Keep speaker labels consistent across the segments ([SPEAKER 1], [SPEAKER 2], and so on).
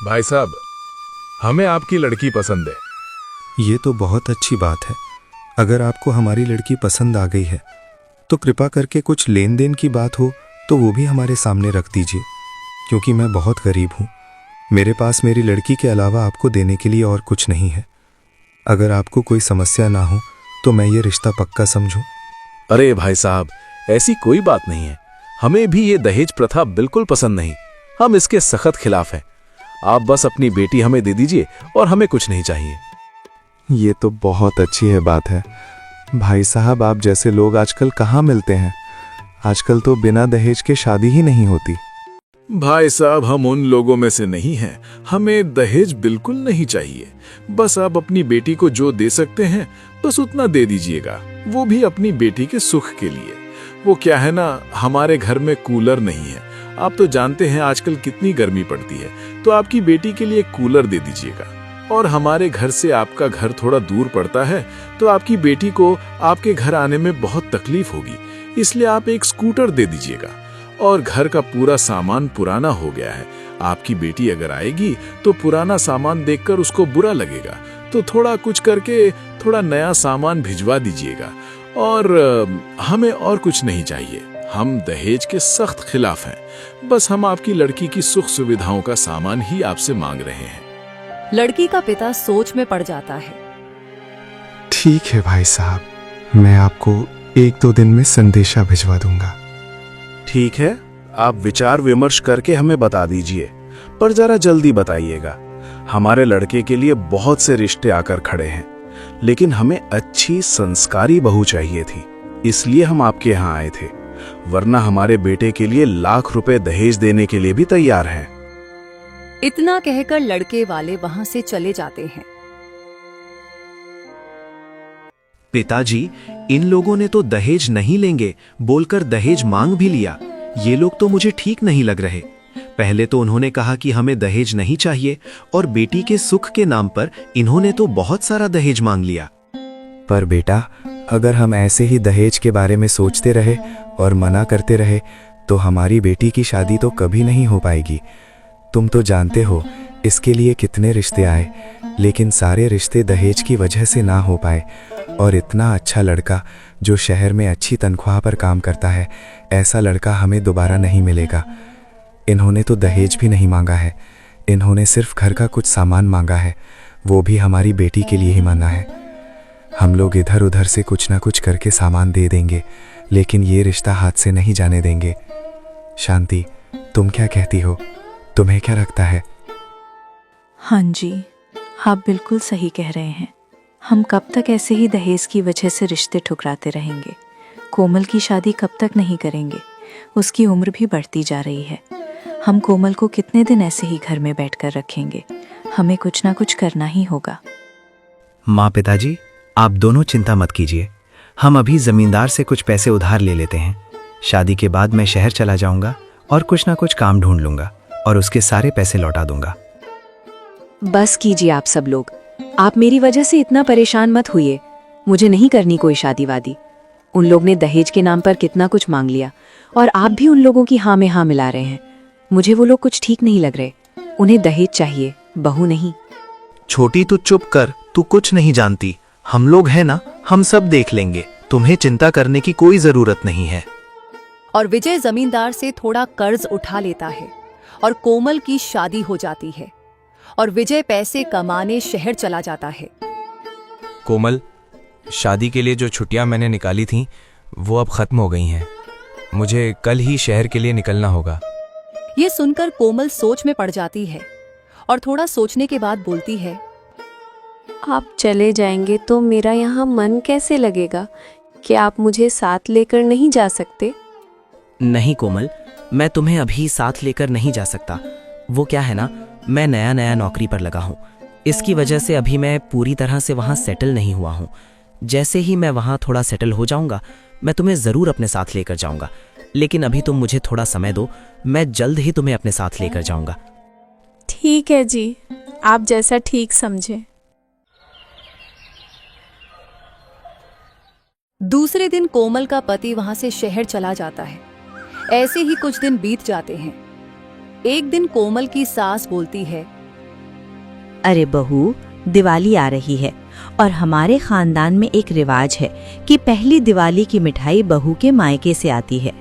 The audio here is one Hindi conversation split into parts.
[SPEAKER 1] भाई साहब, हमें आपकी लड़की पसंद है।
[SPEAKER 2] ये तो बहुत अच्छी बात है। अगर आपको हमारी लड़की पसंद आ गई है तो कृपा करके कुछ लेन देन की बात हो तो वो भी हमारे सामने रख दीजिए, क्योंकि मैं बहुत गरीब हूँ। मेरे पास मेरी लड़की के अलावा आपको देने के लिए और कुछ नहीं है। अगर आपको कोई समस्या ना हो तो मैं ये रिश्ता पक्का समझूं।
[SPEAKER 1] अरे भाई साहब, ऐसी कोई बात नहीं है। हमें भी ये दहेज प्रथा बिल्कुल पसंद नहीं। हम इसके सख्त खिलाफ हैं। आप बस अपनी बेटी हमें दे दीजिए और हमें कुछ नहीं चाहिए।
[SPEAKER 2] ये तो बहुत अच्छी है बात है। भाई साहब, आप जैसे लोग आजकल कहाँ मिलते हैं। आजकल तो बिना दहेज के शादी ही नहीं होती।
[SPEAKER 1] भाई साहब, हम उन लोगों में से नहीं हैं। हमें दहेज बिल्कुल नहीं चाहिए। बस आप अपनी बेटी को जो दे सकते हैं बस उतना दे दीजिएगा, वो भी अपनी बेटी के सुख के लिए। वो क्या है ना, हमारे घर में कूलर नहीं है। आप तो जानते हैं आजकल कितनी गर्मी पड़ती है, तो आपकी बेटी के लिए कूलर दे दीजिएगा। और हमारे घर से आपका घर थोड़ा दूर पड़ता है, तो आपकी बेटी को आपके घर आने में बहुत तकलीफ होगी, इसलिए आप एक स्कूटर दे दीजिएगा। और घर का पूरा सामान पुराना हो गया है। आपकी बेटी अगर आएगी तो पुराना सामान देखकर उसको बुरा लगेगा, तो थोड़ा कुछ करके थोड़ा नया सामान भिजवा दीजिएगा। और हमें और कुछ नहीं चाहिए। हम दहेज के सख्त खिलाफ हैं। बस हम आपकी लड़की की सुख सुविधाओं का सामान ही आपसे मांग रहे हैं।
[SPEAKER 3] लड़की का पिता सोच में पड़ जाता है।
[SPEAKER 2] ठीक है भाई साहब, मैं आपको 1-2 दिन में संदेशा भिजवा दूंगा।
[SPEAKER 4] ठीक है, आप विचार विमर्श करके हमें बता दीजिए, पर जरा जल्दी बताइएगा। हमारे लड़के के लिए बहुत से रिश्ते आकर खड़े हैं, लेकिन हमें अच्छी संस्कारी बहू चाहिए थी, इसलिए हम आपके यहाँ आए थे। वरना हमारे बेटे के लिए लाख रुपए दहेज देने के लिए भी तैयार हैं।
[SPEAKER 3] इतना कहकर लड़के वाले वहां से चले जाते हैं।
[SPEAKER 5] पिताजी, इन लोगों ने तो दहेज नहीं लेंगे बोलकर दहेज मांग भी लिया। ये लोग तो मुझे ठीक नहीं लग रहे। पहले तो उन्होंने कहा कि हमें दहेज नहीं चाहिए, और बेटी के सुख के नाम पर इन्होंने तो बहुत सारा दहेज मांग लिया।
[SPEAKER 2] पर बेटा, अगर हम ऐसे ही दहेज के बारे में सोचते रहे और मना करते रहे तो हमारी बेटी की शादी तो कभी नहीं हो पाएगी। तुम तो जानते हो इसके लिए कितने रिश्ते आए, लेकिन सारे रिश्ते दहेज की वजह से ना हो पाए। और इतना अच्छा लड़का जो शहर में अच्छी तनख्वाह पर काम करता है, ऐसा लड़का हमें दोबारा नहीं मिलेगा। इन्होंने तो दहेज भी नहीं मांगा है। इन्होंने सिर्फ घर का कुछ सामान मांगा है, वो भी हमारी बेटी के लिए ही मांगा है। हम लोग इधर उधर से कुछ ना कुछ करके सामान दे देंगे, लेकिन ये रिश्ता हाथ से नहीं जाने देंगे। शांति, तुम क्या कहती हो? तुम्हें क्या लगता है?
[SPEAKER 6] हाँ जी, आप बिल्कुल सही कह रहे हैं। हम कब तक ऐसे ही दहेज की वजह से रिश्ते ठुकराते रहेंगे? कोमल की शादी कब तक नहीं करेंगे? उसकी उम्र भी बढ़ती जा रही है। हम कोमल को कितने दिन ऐसे ही घर में बैठकर रखेंगे? हमें कुछ ना कुछ करना ही होगा।
[SPEAKER 5] माँ, पिताजी, आप दोनों चिंता मत कीजिए। हम अभी जमींदार से कुछ पैसे उधार ले लेते हैं। शादी के बाद मैं शहर चला जाऊंगा और कुछ ना कुछ काम ढूंढ लूंगा और उसके सारे पैसे लौटा दूंगा।
[SPEAKER 7] बस कीजिए आप सब लोग। आप मेरी वजह से इतना परेशान मत हुइए। मुझे नहीं करनी कोई शादी वादी। उन लोग ने दहेज के नाम पर कितना कुछ मांग लिया, और आप भी उन लोगों की हाँ में हाँ मिला रहे हैं। मुझे वो लोग कुछ ठीक नहीं लग रहे। उन्हें दहेज चाहिए, बहू नहीं।
[SPEAKER 5] छोटी, तू चुप कर। तू कुछ नहीं जानती। हम लोग हैं ना, हम सब देख लेंगे। तुम्हें चिंता करने की कोई जरूरत नहीं है।
[SPEAKER 3] और विजय जमींदार से थोड़ा कर्ज उठा लेता है और कोमल की शादी हो जाती है। और विजय पैसे कमाने शहर चला जाता है।
[SPEAKER 8] कोमल, शादी के लिए जो छुट्टियां मैंने निकाली थीं वो अब खत्म हो गई हैं। मुझे कल ही शहर के लिए निकलना होगा।
[SPEAKER 3] ये सुनकर कोमल सोच में पड़ जाती है और थोड़ा सोचने के बाद बोलती है,
[SPEAKER 9] आप चले जाएंगे तो मेरा यहाँ मन कैसे लगेगा? क्या आप मुझे साथ लेकर नहीं जा सकते?
[SPEAKER 10] नहीं कोमल, मैं तुम्हें अभी साथ लेकर नहीं जा सकता। वो क्या है ना, मैं नया नया नौकरी पर लगा हूँ। इसकी वजह से अभी मैं पूरी तरह से वहाँ सेटल नहीं हुआ हूँ। जैसे ही मैं वहाँ थोड़ा सेटल हो जाऊँगा, मैं तुम्हें ज़रूर अपने साथ लेकर जाऊँगा। लेकिन अभी तुम मुझे थोड़ा समय दो, मैं जल्द ही तुम्हें अपने साथ लेकर जाऊँगा।
[SPEAKER 9] ठीक है जी, आप जैसा ठीक समझें।
[SPEAKER 3] दूसरे दिन कोमल का पति वहां से शहर चला जाता है। ऐसे ही कुछ दिन बीत जाते हैं। एक दिन कोमल की सास बोलती है,
[SPEAKER 11] अरे बहू, दिवाली आ रही है और हमारे खानदान में एक रिवाज है कि पहली दिवाली की मिठाई बहू के मायके से आती है।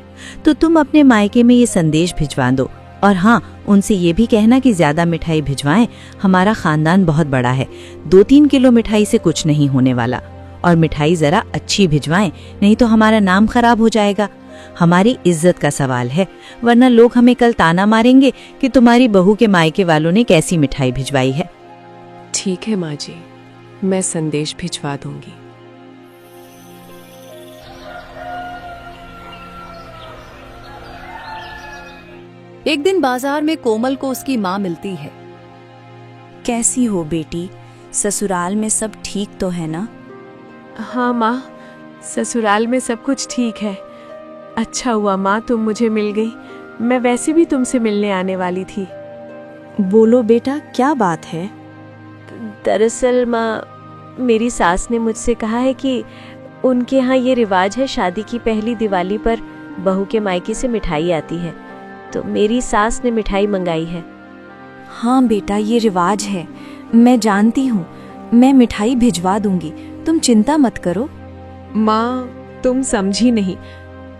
[SPEAKER 11] तो तुम अपने मायके में ये संदेश भिजवा दो, और हाँ, उनसे ये भी कहना कि ज्यादा मिठाई भिजवाएं। हमारा खानदान बहुत बड़ा है, 2-3 किलो मिठाई से कुछ नहीं होने वाला। और मिठाई जरा अच्छी भिजवाएं, नहीं तो हमारा नाम खराब हो जाएगा। हमारी इज्जत का सवाल है, वरना लोग हमें कल ताना मारेंगे कि तुम्हारी बहू के मायके वालों ने कैसी मिठाई भिजवाई है।
[SPEAKER 9] ठीक है माँ जी, मैं संदेश भिजवा दूंगी।
[SPEAKER 3] एक दिन बाजार में कोमल को उसकी माँ मिलती है।
[SPEAKER 11] कैसी हो बेटी, ससुराल में सब ठीक तो है ना?
[SPEAKER 9] हाँ माँ, ससुराल में सब कुछ ठीक है। अच्छा हुआ माँ तुम मुझे मिल गई, मैं वैसे भी तुमसे मिलने आने वाली थी।
[SPEAKER 11] बोलो बेटा, क्या बात है?
[SPEAKER 9] दरअसल माँ, मेरी सास ने मुझसे कहा है कि उनके यहाँ ये रिवाज है, शादी की पहली दिवाली पर बहू के मायके से मिठाई आती है, तो मेरी सास ने मिठाई मंगाई है।
[SPEAKER 11] हाँ बेटा, ये रिवाज है, मैं जानती हूँ। मैं मिठाई भिजवा दूंगी, तुम चिंता मत करो।
[SPEAKER 9] माँ, तुम समझी नहीं।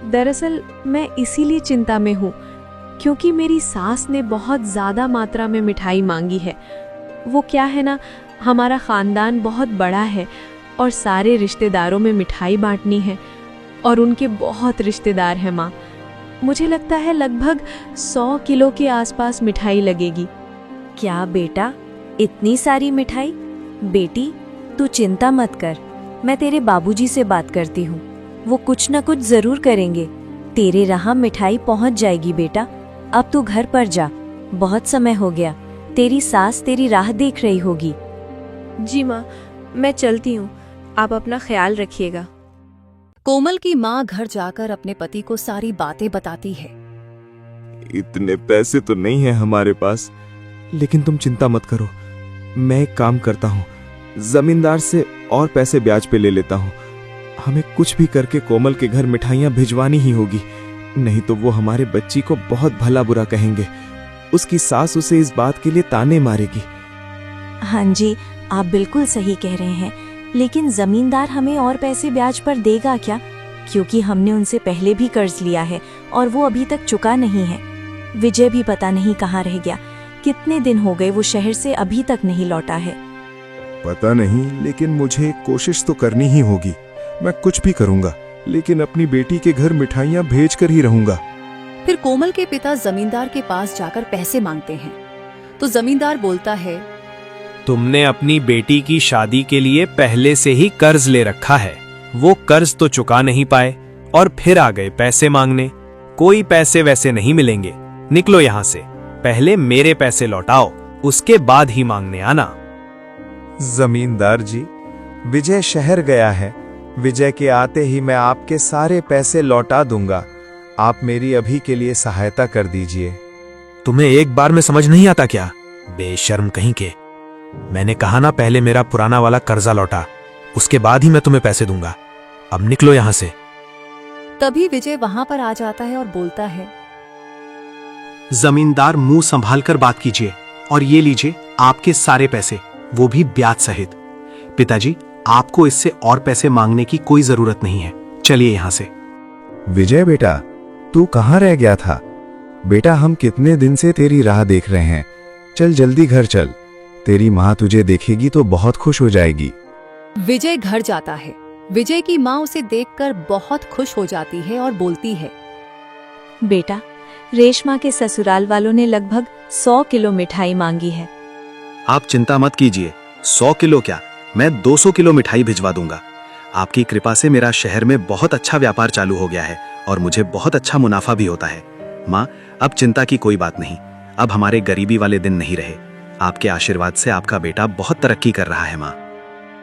[SPEAKER 9] दरअसल मैं इसीलिए चिंता में हूँ क्योंकि मेरी सास ने बहुत ज़्यादा मात्रा में मिठाई मांगी है। वो क्या है ना, हमारा ख़ानदान बहुत बड़ा है और सारे रिश्तेदारों में मिठाई बांटनी है, और उनके बहुत रिश्तेदार हैं माँ। मुझे लगता है लगभग 100 किलो के आसपास मिठाई लगेगी।
[SPEAKER 11] क्या बेटा, इतनी सारी मिठाई? बेटी, तू चिंता मत कर, मैं तेरे बाबूजी से बात करती हूँ, वो कुछ न कुछ जरूर करेंगे। तेरे यहाँ मिठाई पहुँच जाएगी बेटा। अब तू घर पर जा, बहुत समय हो गया, तेरी सास तेरी राह देख रही होगी।
[SPEAKER 9] जी माँ, मैं चलती हूँ, आप अपना ख्याल रखिएगा।
[SPEAKER 3] कोमल की माँ घर जाकर अपने पति को सारी बातें बताती है।
[SPEAKER 4] इतने पैसे तो नहीं है हमारे पास, लेकिन तुम चिंता मत करो, मैं एक काम करता हूँ, जमींदार से और पैसे ब्याज पे ले लेता हूँ। हमें कुछ भी करके कोमल के घर मिठाइयाँ भिजवानी ही होगी, नहीं तो वो हमारे बच्ची को बहुत भला बुरा कहेंगे। उसकी सास उसे इस बात के लिए ताने मारेगी।
[SPEAKER 11] हाँ जी, आप बिल्कुल सही कह रहे हैं, लेकिन जमींदार हमें और पैसे ब्याज पर देगा क्या? क्योंकि हमने उनसे पहले भी कर्ज लिया है और वो अभी तक चुका नहीं है। विजय भी पता नहीं कहाँ रह गया, कितने दिन हो गए वो शहर से अभी तक नहीं लौटा है।
[SPEAKER 4] पता नहीं, लेकिन मुझे कोशिश तो करनी ही होगी। मैं कुछ भी करूंगा, लेकिन अपनी बेटी के घर मिठाइयाँ भेज कर ही रहूंगा।
[SPEAKER 3] फिर कोमल के पिता जमींदार के पास जाकर पैसे मांगते हैं, तो जमींदार बोलता है,
[SPEAKER 5] तुमने अपनी बेटी की शादी के लिए पहले से ही कर्ज ले रखा है, वो कर्ज तो चुका नहीं पाए और फिर आ गए पैसे मांगने। कोई पैसे वैसे नहीं मिलेंगे, निकलो यहाँ से। पहले मेरे पैसे लौटाओ, उसके बाद ही मांगने आना।
[SPEAKER 4] जमींदार जी, विजय शहर गया है, विजय के आते ही मैं आपके सारे पैसे लौटा दूंगा। आप मेरी अभी के लिए सहायता कर दीजिए।
[SPEAKER 5] तुम्हें एक बार में समझ नहीं आता क्या? बेशर्म कहीं के। मैंने कहा ना, पहले मेरा पुराना वाला कर्जा लौटा, उसके बाद ही मैं तुम्हें पैसे दूंगा। अब निकलो यहां से।
[SPEAKER 3] तभी विजय वहां पर आ जाता है और बोलता है,
[SPEAKER 5] जमींदार, मुंह संभाल कर बात कीजिए, और ये लीजिए आपके सारे पैसे, वो भी ब्याज सहित। पिताजी, आपको इससे और पैसे मांगने की कोई जरूरत नहीं है, चलिए यहां से।
[SPEAKER 2] विजय बेटा, तू कहाँ रह गया था? बेटा, हम कितने दिन से तेरी राह देख रहे हैं। चल जल्दी घर चल, तेरी माँ तुझे देखेगी तो बहुत खुश हो जाएगी।
[SPEAKER 3] विजय घर जाता है। विजय की माँ उसे देखकर बहुत खुश हो जाती है और बोलती है,
[SPEAKER 6] बेटा, रेशमा के ससुराल वालों ने लगभग 100 किलो मिठाई मांगी है।
[SPEAKER 5] आप चिंता मत कीजिए, 100 किलो क्या, मैं 200 किलो मिठाई भिजवा दूंगा। आपकी कृपा से मेरा शहर में बहुत अच्छा व्यापार चालू हो गया है और मुझे बहुत अच्छा मुनाफा भी होता है। माँ, अब चिंता की कोई बात नहीं, अब हमारे गरीबी वाले दिन नहीं रहे। आपके आशीर्वाद से आपका बेटा बहुत तरक्की कर रहा है। माँ,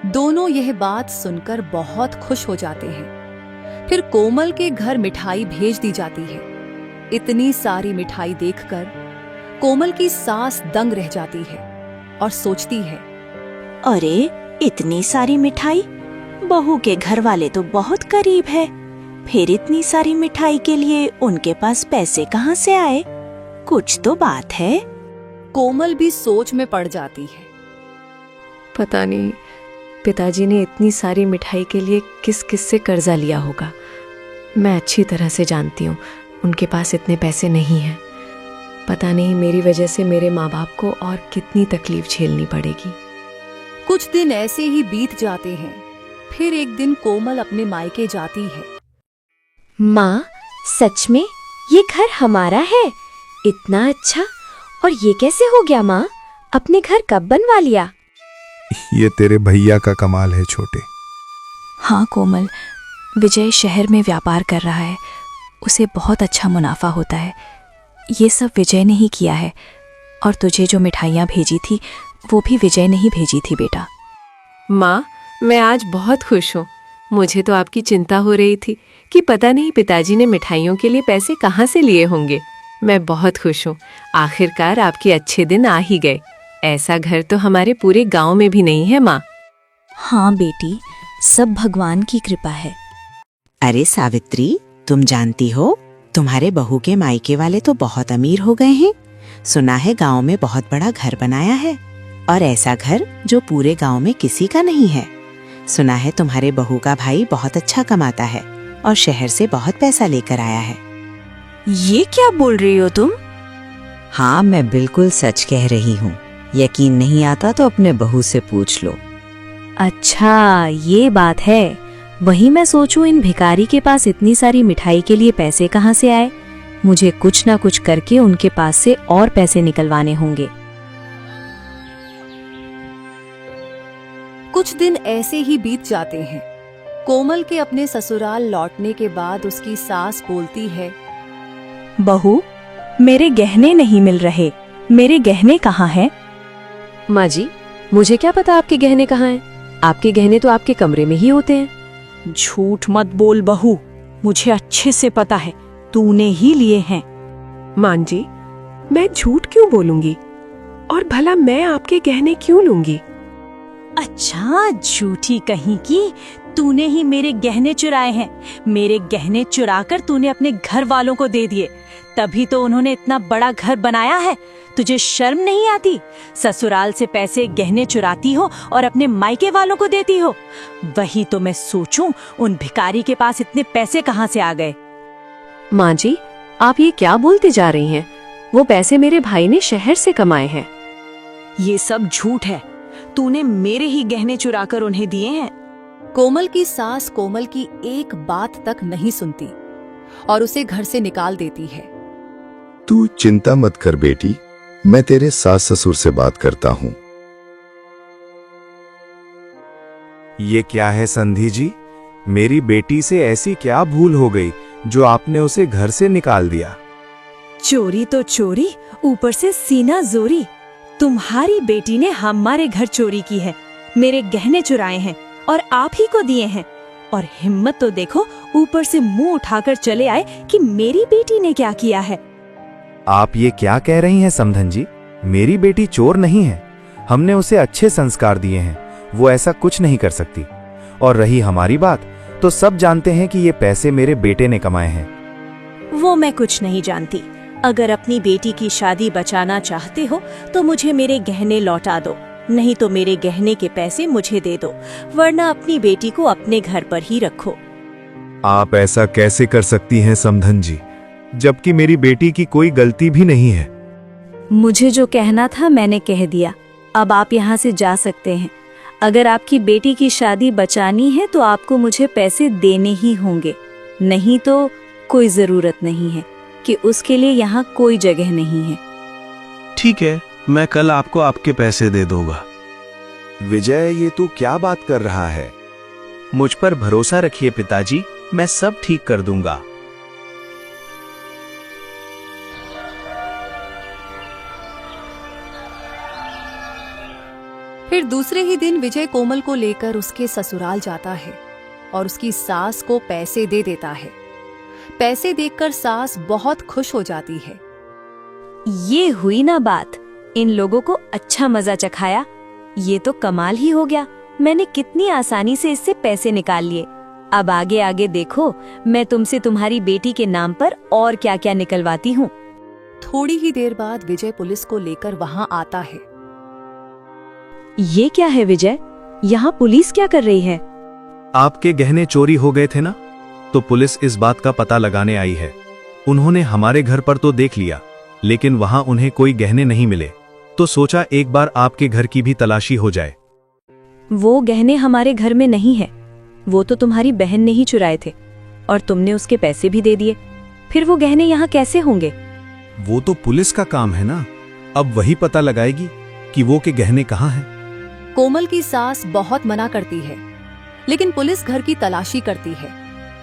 [SPEAKER 3] दोनों यह बात सुनकर बहुत खुश हो जाते हैं। फिर कोमल के घर मिठाई भेज दी जाती है। इतनी सारी मिठाई देखकर कोमल की सास दंग रह जाती है और सोचती है,
[SPEAKER 11] अरे इतनी सारी मिठाई, बहू के घर वाले तो बहुत करीब है, फिर इतनी सारी मिठाई के लिए उनके पास पैसे कहाँ से आए? कुछ तो बात है।
[SPEAKER 3] कोमल भी सोच में पड़ जाती है।
[SPEAKER 9] पता नहीं पिताजी ने इतनी सारी मिठाई के लिए किस किस से कर्जा लिया होगा। मैं अच्छी तरह से जानती हूँ उनके पास इतने पैसे नहीं हैं। पता नहीं मेरी वजह से मेरे माँ बाप को और कितनी तकलीफ झेलनी पड़ेगी।
[SPEAKER 3] कुछ दिन ऐसे ही बीत जाते हैं। फिर एक दिन कोमल अपने मायके जाती है।
[SPEAKER 11] माँ, सच में ये घर हमारा है? इतना अच्छा। और ये कैसे हो गया माँ? अपने घर कब बनवा लिया?
[SPEAKER 2] ये तेरे भैया का कमाल है छोटे।
[SPEAKER 6] हाँ कोमल, विजय शहर में व्यापार कर रहा है, उसे बहुत अच्छा मुनाफा होता है। ये सब विजय ने ही किया है। और तुझे जो मिठाइयाँ भेजी थी वो भी विजय ने ही भेजी थी बेटा।
[SPEAKER 9] माँ, मैं आज बहुत खुश हूँ। मुझे तो आपकी चिंता हो रही थी कि पता नहीं पिताजी ने मिठाइयों के लिए पैसे कहाँ से लिए होंगे। मैं बहुत खुश हूँ, आखिरकार आपके अच्छे दिन आ ही गए। ऐसा घर तो हमारे पूरे गांव में भी नहीं है माँ।
[SPEAKER 6] हाँ बेटी, सब भगवान की कृपा है।
[SPEAKER 12] अरे सावित्री, तुम जानती हो तुम्हारे बहू के मायके वाले तो बहुत अमीर हो गए हैं। सुना है गांव में बहुत बड़ा घर बनाया है, और ऐसा घर जो पूरे गांव में किसी का नहीं है। सुना है तुम्हारे बहू का भाई बहुत अच्छा कमाता है और शहर से बहुत पैसा लेकर आया है।
[SPEAKER 11] ये क्या बोल रही हो तुम?
[SPEAKER 12] हाँ, मैं बिल्कुल सच कह रही हूँ। यकीन नहीं आता तो अपने बहू से पूछ लो।
[SPEAKER 11] अच्छा, ये बात है। वही मैं सोचूं इन भिखारी के पास इतनी सारी मिठाई के लिए पैसे कहाँ से आए। मुझे कुछ ना कुछ करके उनके पास से और पैसे निकलवाने होंगे।
[SPEAKER 3] कुछ दिन ऐसे ही बीत जाते हैं। कोमल के अपने ससुराल लौटने के बाद उसकी सास बोलती है,
[SPEAKER 6] बहू, मेरे गहने नहीं मिल रहे। मेरे गहने कहाँ हैं?
[SPEAKER 9] माँ जी, मुझे क्या पता आपके गहने कहाँ हैं? आपके गहने तो आपके कमरे में ही होते हैं।
[SPEAKER 6] झूठ मत बोल बहू, मुझे अच्छे से पता है तूने ही लिए हैं।
[SPEAKER 9] माँ जी, मैं झूठ क्यों बोलूंगी? और भला मैं आपके गहने क्यों लूंगी?
[SPEAKER 6] अच्छा, झूठी कहीं की, तूने ही मेरे गहने चुराए हैं। मेरे गहने चुराकर तूने अपने घर वालों को दे दिए, तभी तो उन्होंने इतना बड़ा घर बनाया है। तुझे शर्म नहीं आती? ससुराल से पैसे गहने चुराती हो और अपने मायके वालों को देती हो। वही तो मैं सोचूं, उन भिखारी के पास इतने पैसे कहाँ से आ गए।
[SPEAKER 9] माँ जी, आप ये क्या बोलते जा रही हैं? वो पैसे मेरे भाई ने शहर से कमाए हैं।
[SPEAKER 6] ये सब झूठ है। तूने मेरे ही गहने चुराकर उन्हें दिए हैं।
[SPEAKER 3] कोमल की सास कोमल की एक बात तक नहीं सुनती और उसे घर से निकाल देती है।
[SPEAKER 13] तू चिंता मत कर बेटी, मैं तेरे सास ससुर से बात करता हूँ।
[SPEAKER 2] ये क्या है संधि जी? मेरी बेटी से ऐसी क्या भूल हो गई जो आपने उसे घर से निकाल दिया?
[SPEAKER 6] चोरी तो चोरी, ऊपर से सीना जोरी। तुम्हारी बेटी ने हमारे घर चोरी की है, मेरे गहने चुराए हैं और आप ही को दिए हैं। और हिम्मत तो देखो, ऊपर से मुंह उठाकर चले आए कि मेरी बेटी ने क्या किया है।
[SPEAKER 2] आप ये क्या कह रही हैं समधन जी? मेरी बेटी चोर नहीं है। हमने उसे अच्छे संस्कार दिए हैं, वो ऐसा कुछ नहीं कर सकती। और रही हमारी बात, तो सब जानते हैं कि ये पैसे मेरे बेटे ने कमाए हैं।
[SPEAKER 6] वो मैं कुछ नहीं जानती। अगर अपनी बेटी की शादी बचाना चाहते हो तो मुझे मेरे गहने लौटा दो, नहीं तो मेरे गहने के पैसे मुझे दे दो, वरना अपनी बेटी को अपने घर पर ही रखो।
[SPEAKER 2] आप ऐसा कैसे कर सकती हैं समधन जी, जबकि मेरी बेटी की कोई गलती भी नहीं है।
[SPEAKER 11] मुझे जो कहना था मैंने कह दिया। अब आप यहाँ से जा सकते हैं। अगर आपकी बेटी की शादी बचानी है तो आपको मुझे पैसे देने ही होंगे, नहीं तो कोई जरूरत नहीं है कि उसके लिए यहाँ कोई जगह नहीं है।
[SPEAKER 5] ठीक है, मैं कल आपको आपके पैसे दे दूंगा।
[SPEAKER 4] विजय, ये तू क्या बात कर रहा है?
[SPEAKER 5] मुझ पर भरोसा रखिए पिताजी, मैं सब ठीक कर दूंगा।
[SPEAKER 3] फिर दूसरे ही दिन विजय कोमल को लेकर उसके ससुराल जाता है और उसकी सास को पैसे दे देता है। पैसे देखकर सास बहुत खुश हो जाती है।
[SPEAKER 11] ये हुई ना बात, इन लोगों को अच्छा मजा चखाया। ये तो कमाल ही हो गया, मैंने कितनी आसानी से इससे पैसे निकाल लिए। अब आगे आगे देखो, मैं तुमसे तुम्हारी बेटी के नाम पर और क्या क्या निकलवाती हूँ।
[SPEAKER 3] थोड़ी ही देर बाद विजय पुलिस को लेकर वहां आता है।
[SPEAKER 7] ये क्या है विजय? यहाँ पुलिस क्या कर रही है?
[SPEAKER 5] आपके गहने चोरी हो गए थे ना, तो पुलिस इस बात का पता लगाने आई है। उन्होंने हमारे घर पर तो देख लिया, लेकिन वहां उन्हें कोई गहने नहीं मिले, तो सोचा एक बार आपके घर की भी तलाशी हो जाए।
[SPEAKER 7] वो गहने हमारे घर में नहीं है। वो तो तुम्हारी बहन ने ही चुराए थे और तुमने उसके पैसे भी दे दिए। फिर वो गहने यहाँ कैसे होंगे?
[SPEAKER 5] वो तो पुलिस का काम है ना, अब वही पता लगाएगी कि वो के गहने कहाँ हैं।
[SPEAKER 3] कोमल की सास बहुत मना करती है, लेकिन पुलिस घर की तलाशी करती है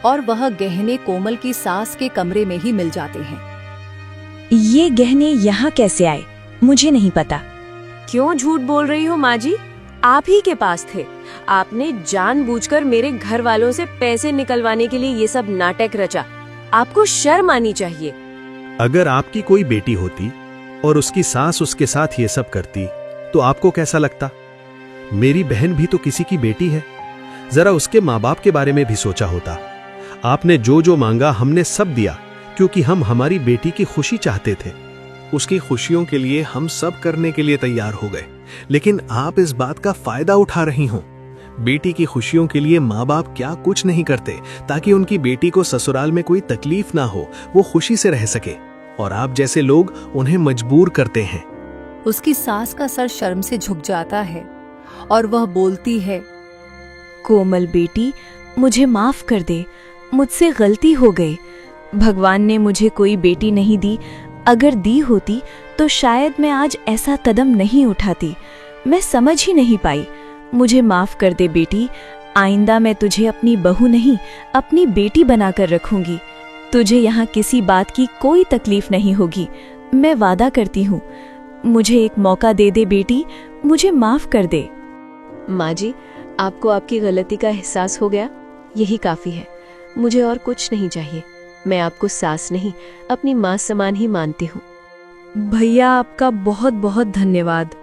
[SPEAKER 3] और वह गहने कोमल की सास के कमरे में ही मिल जाते हैं।
[SPEAKER 7] ये गहने यहाँ कैसे आए? मुझे नहीं पता।
[SPEAKER 9] क्यों झूठ बोल रही हो माँ जी? आप ही के पास थे। आपने जानबूझकर मेरे घर वालों से पैसे निकलवाने के लिए ये सब नाटक रचा। आपको शर्म आनी चाहिए।
[SPEAKER 5] अगर आपकी कोई बेटी होती और उसकी सास उसके साथ ये सब करती, तो आपको कैसा लगता? मेरी बहन भी तो किसी की बेटी है, जरा उसके माँ बाप के बारे में भी सोचा होता। आपने जो जो मांगा हमने सब दिया, क्योंकि हम हमारी बेटी की खुशी चाहते थे। उसकी खुशियों के लिए हम सब करने के लिए तैयार हो गए, लेकिन आप इस बात का फायदा उठा रही हो। बेटी की खुशियों के लिए माँ बाप क्या कुछ नहीं करते, ताकि उनकी बेटी को ससुराल में कोई तकलीफ ना हो, वो खुशी से रह सके, और आप जैसे लोग उन्हें मजबूर करते हैं।
[SPEAKER 3] उसकी सास का सर शर्म से झुक जाता है और वह बोलती है,
[SPEAKER 7] कोमल बेटी, मुझे माफ कर दे, मुझसे गलती हो गई। भगवान ने मुझे कोई बेटी नहीं दी। अगर दी होती तो शायद मैं आज ऐसा कदम नहीं उठाती। मैं समझ ही नहीं पाई। मुझे माफ कर दे बेटी। आइंदा मैं तुझे अपनी बहू नहीं, अपनी बेटी बनाकर रखूंगी। तुझे यहाँ किसी बात की कोई तकलीफ नहीं होगी, मैं वादा करती हूँ। मुझे एक मौका दे दे बेटी, मुझे माफ कर दे।
[SPEAKER 9] माँ जी, आपको आपकी गलती का एहसास हो गया, यही काफी है। मुझे और कुछ नहीं चाहिए। मैं आपको सास नहीं, अपनी माँ समान ही मानती हूँ।
[SPEAKER 6] भैया, आपका बहुत बहुत धन्यवाद।